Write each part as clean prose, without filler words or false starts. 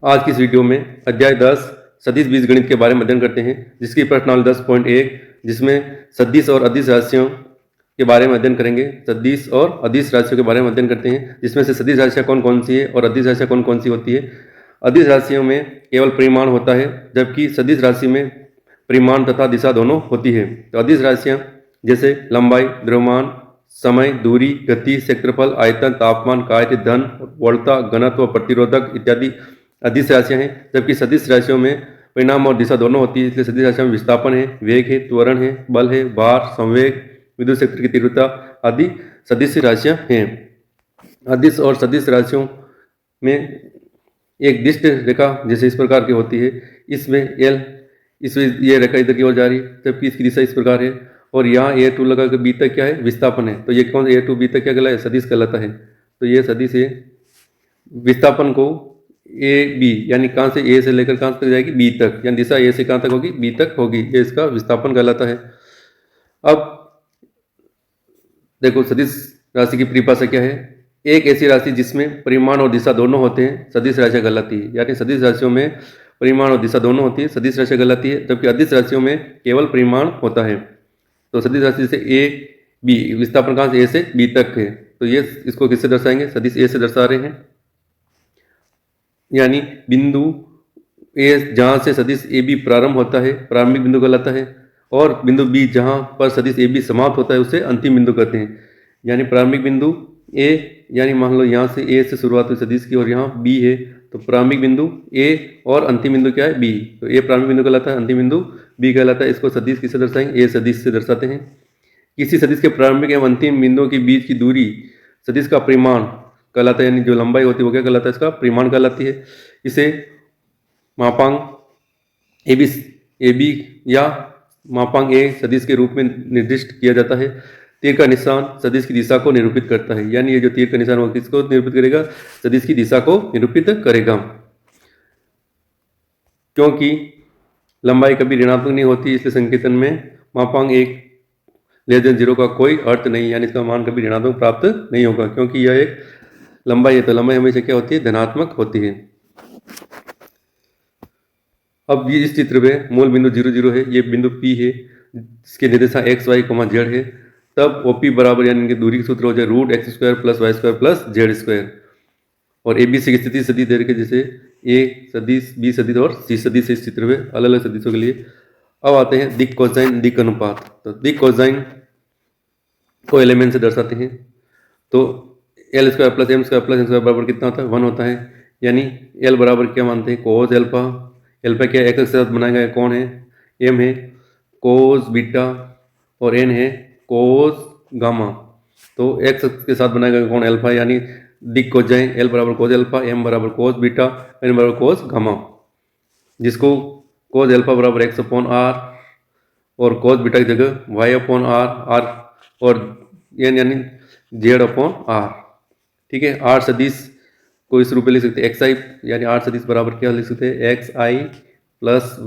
आज की इस वीडियो में अध्याय 10 सदिश बीजगणित के बारे में अध्ययन करते हैं, जिसकी प्रश्नावली 10.1 जिसमें सदिश और अदिश राशियों के बारे में अध्ययन करेंगे। सदिश और अदिश राशियों के बारे में अध्ययन करते हैं, जिसमें से सदिश राशियाँ कौन कौन सी है और अदिश राशियाँ कौन कौन सी होती है। अदिश राशियों में केवल परिमाण होता है, जबकि सदिश राशि में परिमाण तथा दिशा दोनों होती है। तो अदिश राशियाँ जैसे लंबाई, द्रव्यमान, समय, दूरी, गति, क्षेत्रफल, आयतन, तापमान, कार्य, धन, वोल्टता, घनत्व, प्रतिरोधक इत्यादि अदिश राशियां हैं। जबकि सदिश राशियों में परिणाम और दिशा दोनों होती है, इसलिए सदिश राशियों में विस्थापन है, वेग है, त्वरण है, बल है, भार, संवेग, विद्युत क्षेत्र की तीव्रता आदि सदिश राशियां हैं। अदिश और सदिश राशियों में एक दिष्ट रेखा जैसे इस प्रकार की होती है, इसमें ये रेखा इधर की ओर जा रही है, जबकि इसकी दिशा इस प्रकार है। और यहाँ A2 लगा के B तक क्या है, विस्थापन है। तो ये कौन A2 B तक क्या कहलाता है, सदिश कहलाता है। तो ये सदिश है। विस्थापन को ए बी यानी कहाँ से ए से लेकर कहाँ तक जाएगी, बी तक, यानी दिशा ए से कहाँ तक होगी, बी तक होगी। ये इसका विस्थापन कहलाता है। अब देखो सदिश राशि की परिभाषा क्या है। एक ऐसी राशि जिसमें परिमाण और दिशा दोनों होते हैं सदिश राशि कहलाती है। यानी सदिश राशियों में परिमाण और दिशा दोनों होती है, सदिश राशि कहलाती है। जबकि अदिश राशियों में केवल परिमाण होता है। तो सदिश राशि से ए बी, विस्थापन कहाँ से, ए से बी तक है। तो ये इसको किससे दर्शाएंगे, सदिश ए से दर्शा रहे हैं। यानी बिंदु ए जहाँ से सदिश ए बी प्रारंभ होता है प्रारंभिक बिंदु कहलाता है, और बिंदु बी जहाँ पर सदिश ए बी समाप्त होता है उसे अंतिम बिंदु कहते हैं। यानी प्रारंभिक बिंदु ए, यानी मान लो यहाँ से ए से शुरुआत हुई सदिश की और यहाँ बी है, तो प्रारंभिक बिंदु ए और अंतिम बिंदु क्या है, बी। तो ए प्रारंभिक बिंदु कहलाता है, अंतिम बिंदु बी कहलाता है। इसको सदिश किससे दर्शाएंगे, ए सदिश से दर्शाते हैं। किसी सदिश के प्रारंभिक एवं अंतिम बिंदुओं के बीच की दूरी सदिश का परिमाण कहलाता है। यानी जो लंबाई होती है वो क्या कहलाता है, इसका परिमाण कहलाती है। इसे मापांक ए बी या मापांक ए सदिश के रूप में निर्दिष्ट किया जाता है। तीर का निशान सदिश की दिशा को निरूपित करता है। यानी ये जो तीर का निशान वो किसको निरूपित करेगा, सदिश की दिशा को निरूपित करेगा। क्योंकि लंबाई कभी ऋणात्मक नहीं होती, इसलिए संकेतन में मापांक एक <0 का कोई अर्थ नहीं, यानी इसका मान कभी ऋणात्मक प्राप्त नहीं होगा। क्योंकि यह एक लंबाई है, तो लंबाई हमेशा क्या होती है, धनात्मक होती है। अब ये इस चित्र में मूल बिंदु 0 है, ये बिंदु P है, इसके निर्देशांक x y z है। तब OP बराबर यानी इनके दूरी का सूत्र हो जाए √x² + y² + z²। और ABC की स्थिति सदिश दे रखी, जैसे A सदिश, B सदिश और C सदिश इस चित्र में अलग अलग सदिशों के लिए। अब आते हैं दिक् कोसाइन दिक् अनुपात। तो दिक् कोसाइन को एलिमेंट से दर्शाते हैं। तो L² + M² + N² बराबर कितना होता है, 1 होता है। यानी L बराबर क्या मानते हैं, कोस एल्फा। एल्फा क्या एक्स के साथ बनाया गया कौन है, M है, कोस बीटा, और N है कोस गामा। तो एक्स के साथ बनाया गया कौन, एल्फा। यानी दिक् कोसाइन L बराबर कोस एल्फा, M बराबर कोस बीटा, N बराबर कोस गामा। जिसको कोस एल्फा बराबर x/r और कोस बीटा की जगह y/r, r और n यानी z/r। ठीक है। आर सदिश को इस रूप में लिख सकते हैं xi, यानी आर सदिश बराबर क्या लिख सकते हैं, xi +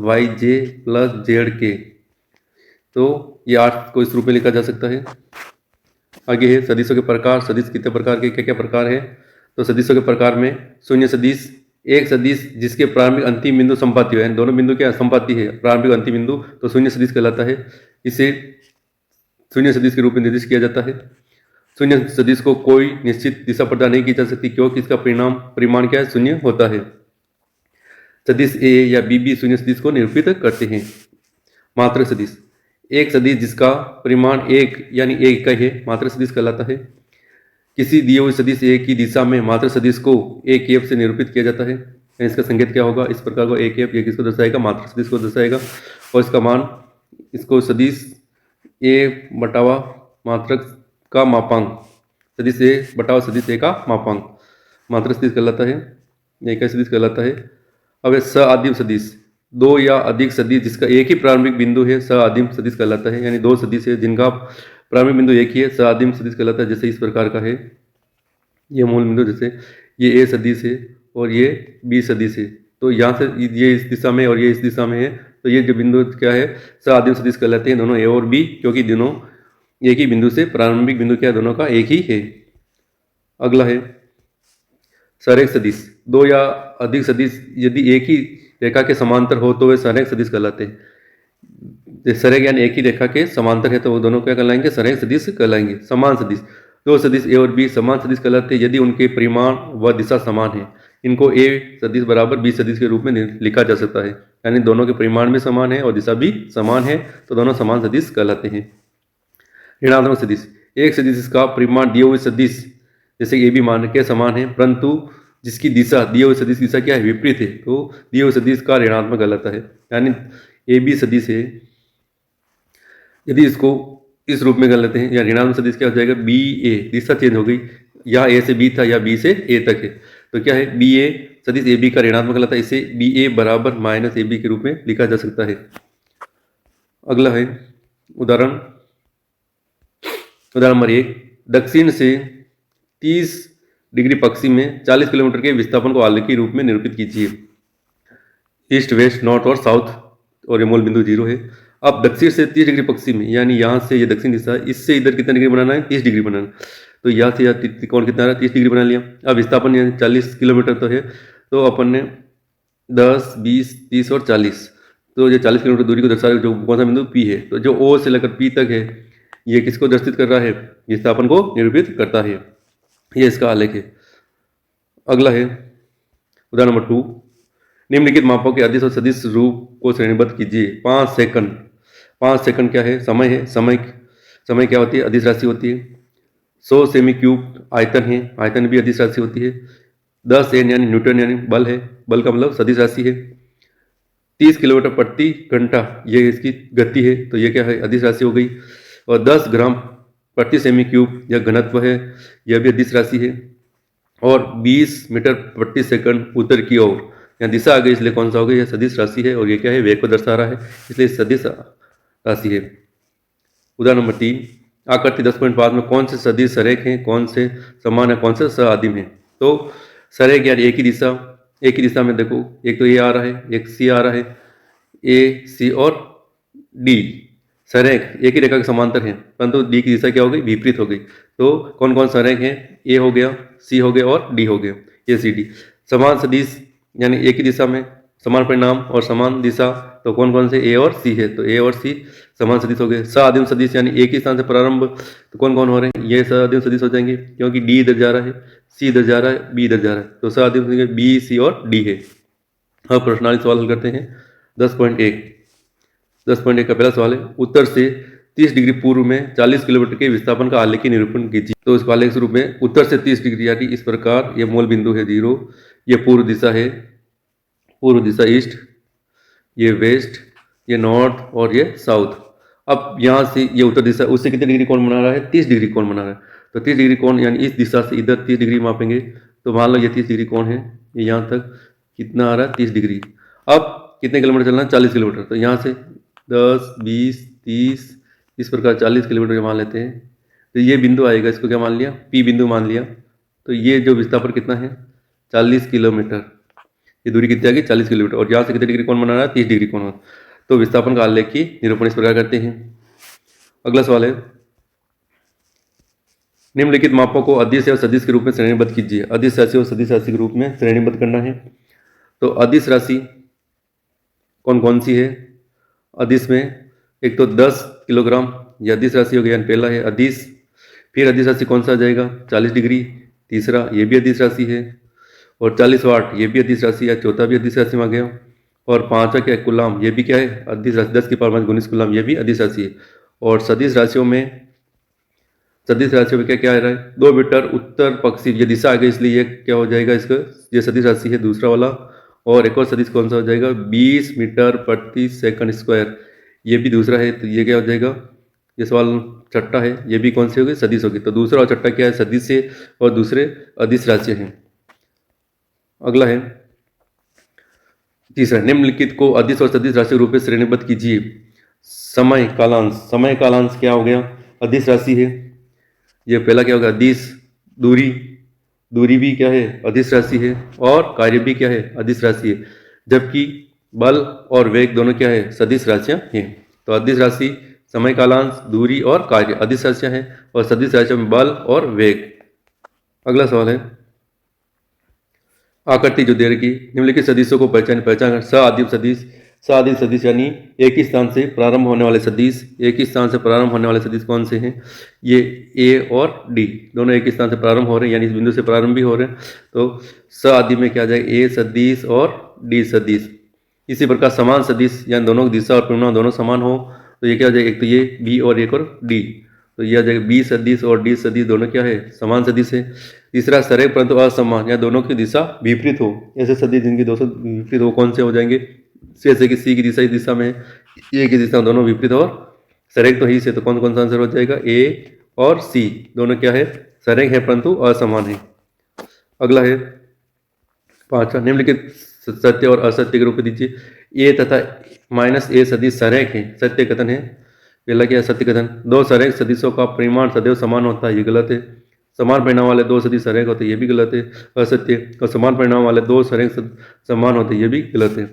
yj + zk। तो ये आर को इस रूप में लिखा जा सकता है। आगे है सदिशों के प्रकार। सदिश कितने प्रकार के, क्या क्या प्रकार है। तो सदिशों के प्रकार में शून्य सदिश, एक सदिश जिसके प्रारंभिक अंतिम बिंदु संपाती हो, यानी दोनों बिंदु क्या संपाती है, प्रारंभिक अंतिम बिंदु, तो शून्य सदिश कहलाता है। इसे शून्य सदिश के रूप में निर्दिष्ट किया जाता है। शून्य सदिश को कोई निश्चित दिशा प्रदान नहीं की जा सकती, क्योंकि इसका परिमाण क्या है, शून्य होता है। सदिश ए या बी शून्य सदिश को निरूपित करते हैं। मात्रक सदिश, एक सदिश जिसका परिमाण एक यानी एक का है, मात्रक सदिश कहलाता है। किसी दिए हुए सदिश ए की दिशा में मात्रक सदिश को एक एफ से निरूपित किया जाता है। इसका संकेत क्या होगा, इस प्रकार को एक एफ, ये किसको दर्शाएगा, मात्रक सदिश को दर्शाएगा। और इसका मान, इसको सदिश ए बटावा मात्रक का मापांक, सदिश ए बटावा सदिश ए का मापांक मात्रक सदिश कहलाता है, एक सदिश कहलाता है। अब सआदिम सदिश, दो या अधिक सदिश जिसका एक ही प्रारंभिक बिंदु है, सआदिम सदिश कहलाता है। यानी दो सदिश है जिनका प्रारंभिक बिंदु एक ही है, सआदिम सदिश कहलाता है। जैसे इस प्रकार का है ये मूल बिंदु, जैसे ये ए सदिश है और ये बी सदिश है। तो यहाँ से ये इस दिशा में और ये इस दिशा में है, तो ये जो बिंदु क्या है, सआदिम सदिश कहलाते हैं, दोनों ए और बी, क्योंकि दोनों एक ही बिंदु से प्रारंभिक बिंदु क्या है, दोनों का एक ही है। अगला है संरेख सदिश, दो या अधिक सदिश यदि एक ही रेखा के समांतर हो तो वे संरेख सदिश कहलाते हैं। संरेख यानी एक ही रेखा के समांतर है तो वो दोनों क्या कहलाएंगे? संरेख सदिश कहलाएंगे। समान सदिश, दो सदिश ए और बी समान सदिश कहलाते हैं यदि उनके परिमाण व दिशा समान है। इनको ए सदिश बराबर बी सदिश के रूप में लिखा जा सकता है, यानी दोनों के परिमाण भी समान है और दिशा भी समान है तो दोनों समान सदिश कहलाते हैं। ऋणात्मक सदिश, एक सदिश का परिमाण दिए हुए सदिश जैसे ए बी मान के समान है परंतु जिसकी दिशा दिए हुए सदिश दिशा क्या है? विपरीत है, तो दिए हुए सदिश का ऋणात्मक कहलाता है। यानी ए बी सदिश है, यदि इसको इस रूप में कर लेते हैं या ऋणात्मक सदिश क्या हो जाएगा? बी ए, दिशा चेंज हो गई, या ए से बी था या बी से ए तक है तो क्या है? बी ए सदिश ए बी का ऋणात्मक कहलाता है। इसे बी ए बराबर माइनस ए बी के रूप में लिखा जा सकता है। अगला है उदाहरण नंबर 1, दक्षिण से 30 डिग्री पश्चिम में 40 किलोमीटर के विस्थापन को आलेखी रूप में निरूपित कीजिए। ईस्ट वेस्ट नॉर्थ और साउथ और ये मूल बिंदु 0 है। अब दक्षिण से 30 डिग्री पश्चिम में, यानी यहाँ से ये दक्षिण दिशा, इससे इधर कितना डिग्री बनाना है? 30 डिग्री बनाना। तो यहाँ से यहाँ त्रिकोण कितना है? 30 डिग्री बना लिया। अब विस्थापन यहाँ 40 किलोमीटर तो है, तो अपन ने 10, 20, 30 और 40, तो ये 40 किलोमीटर दूरी को दर्शा रहा है जो कौन सा बिंदु? पी है। तो जो ओ से लेकर पी तक है ये किसको दर्शित कर रहा है? विस्थापन को निरूपित करता है। ये इसका आलेख है। अगला है उदाहरण नंबर 2, निम्नलिखित मापों के अदिश और सदिश रूप को श्रेणीबद्ध कीजिए। 5 सेकंड, 5 सेकंड क्या है? समय है। समय क्या होती है? अदिश राशि होती है। 100 सेमी क्यूब आयतन है, आयतन भी अदिश राशि होती है। 10 एन यानी न्यूटन यानी बल है, बल का मतलब सदिश राशि है। 30 किलोमीटर प्रति घंटा ये इसकी गति है तो ये क्या है? अदिश राशि हो गई। और 10 ग्राम प्रति सेमी क्यूब यह घनत्व है, यह भी अदिश राशि है। और 20 मीटर प्रति सेकंड उत्तर की ओर, यहाँ दिशा आ गई इसलिए कौन सा हो गया? यह सदिश राशि है और ये क्या है? वेग को दर्शा रहा है इसलिए सदिश राशि है। उदाहरण नंबर 3, आकृति 10.5 में कौन से सदिश संरेख हैं, कौन से समान है, कौन से सआदिम है? तो संरेख यानी एक ही दिशा में देखो, एक तो ए आ रहा है, एक सी आ रहा है, ए सी और डी संरेख एक ही रेखा के समांतर हैं परंतु डी की दिशा क्या हो गई? विपरीत हो गई। तो कौन कौन संरेख हैं? ए हो गया, सी हो गया और डी हो गया, ए सी डी। समान सदिश यानी एक ही दिशा में समान परिणाम और समान दिशा, तो कौन कौन से? ए और सी है, तो ए और सी समान सदिश हो गए। सआदिम सदिश यानी एक ही स्थान से प्रारंभ, तो कौन कौन हो रहे हैं? ये सआदिम सदिश हो जाएंगे क्योंकि डी इधर जा रहा है, सी इधर जा रहा है, बी इधर जा रहा है, तो सआदिम सदिश बी सी और डी है। अब प्रश्नावली सवाल हल करते हैं। 10.1 का पहला सवाल है, उत्तर से 30 डिग्री पूर्व में 40 किलोमीटर के विस्थापन का आलेखी निरूपण कीजिए। तो इसको आलेख स्वरूप में उत्तर से 30 डिग्री यानी इस प्रकार, ये मूल बिंदु है 0, ये पूर्व दिशा है, पूर्व दिशा ईस्ट, ये वेस्ट, ये नॉर्थ और ये साउथ। अब यहाँ से ये उत्तर दिशा, उससे कितने डिग्री कोण बना रहा है? 30 डिग्री कोण बना रहा है। तो 30 डिग्री कोण यानी इस दिशा से इधर 30 डिग्री मापेंगे तो मान लो ये 30 डिग्री कोण है, ये यहाँ तक कितना आ रहा है? 30 डिग्री। अब कितने किलोमीटर चलना है? 40 किलोमीटर। तो यहाँ से 10, 20, 30 इस प्रकार 40 किलोमीटर मान लेते हैं। तो ये बिंदु आएगा, इसको क्या मान लिया? पी बिंदु मान लिया। तो ये जो विस्थापन कितना है? 40 किलोमीटर। ये दूरी कितनी आ गई? 40 किलोमीटर। और यहाँ से कितने डिग्री कोण बना रहा है? 30 डिग्री कोण। तो विस्थापन का आलेख की निरूपण इस प्रकार करते हैं। अगला सवाल है, निम्नलिखित मापों को अदिश और सदिश के रूप में श्रेणीबद्ध कीजिए। अदिश राशि और सदिश राशि के रूप में श्रेणीबद्ध करना है। तो अदिश राशि कौन कौन सी है? अदिश में एक तो 10 किलोग्राम, यह अदिश राशि हो गया, पहला है अदिश। फिर अदिश राशि कौन सा आ जाएगा? 40 डिग्री, तीसरा ये भी अदिश राशि है। और 40 वाट ये भी अदिश राशि है, चौथा भी अदिश राशि में आ गया। और पांचवा क्या है? कुलाम, ये भी क्या है? अदिश राशि, 10 की पावर माइनस 19 कुलाम, ये भी अदिश राशि है। और सदिश राशियों में क्या क्या आ रहा है? 2 मीटर उत्तर पश्चिम, ये दिशा आ गई इसलिए ये क्या हो जाएगा? इसका ये सदिश राशि है दूसरा वाला। और एक और सदिश कौन सा हो जाएगा? 20 मीटर प्रति सेकंड स्क्वायर, ये भी दूसरा है, तो ये क्या हो जाएगा? ये सवाल छठा है, ये भी कौन सी होगी? सदिश होगी। तो दूसरा और छठा क्या है? सदिश है और दूसरे अदिश राशि हैं। अगला है तीसरा, निम्नलिखित को अदिश और सदिश राशि रूप में श्रेणीबद्ध कीजिए। समय कालांश क्या हो गया? अदिश राशि है। ये पहला क्या होगा? अदिश। दूरी भी क्या है? अदिश राशि है। और कार्य भी क्या है? अदिश राशि है। जबकि बल और वेग दोनों क्या है? सदिश राशियां हैं। तो अदिश राशि, समय कालांश, दूरी और कार्य अदिश राशियां हैं और सदिश राशियों में बल और वेग। अगला सवाल है, आकृति जो दे रखी निम्नलिखित सदिशों को पहचान सदिश सदिश यानी एक ही स्थान से प्रारंभ होने वाले सदिश। एक ही स्थान से प्रारंभ होने वाले सदिश कौन से हैं? ये ए और डी दोनों एक ही स्थान से प्रारंभ हो रहे हैं, यानी इस बिंदु से प्रारंभ भी हो रहे हैं। तो स आदि में क्या आ जाएगा? ए सदिश और डी सदिश। इसी प्रकार समान सदिश यानी दोनों की दिशा और परिमाण दोनों समान हो तो ये क्या हो जाएगा? एक तो ये बी और एक और डी, तो ये आ जाएगा बी सदिश और डी सदिश दोनों क्या है? समान सदिश है। तीसरा सरेख परंतु असमान या दोनों की दिशा विपरीत हो, ऐसे सदिश जिनकी दोनों विपरीत हो कौन से हो जाएंगे? जैसे कि सी की दिशा इस दिशा में है, ए की दिशा दोनों विपरीत और सरेख तो ही से, तो कौन कौन सा आंसर हो जाएगा? ए और सी दोनों क्या है? सरेख है परंतु असमान है। अगला है पांचवा, निम्नलिखित सत्य और असत्य के रूप में दीजिए। ए तथा माइनस ए सदिश सरेख है, सत्य कथन है। पहला क्या है? सत्य कथन, दो सरेख सदिशों का परिमाण सदैव समान होता है, ये गलत है। समान परिणाम वाले दो सदिश सरेख होते हैं, ये भी गलत है, असत्य। और समान परिणाम वाले दो सरेख समान होते हैं, ये भी गलत है।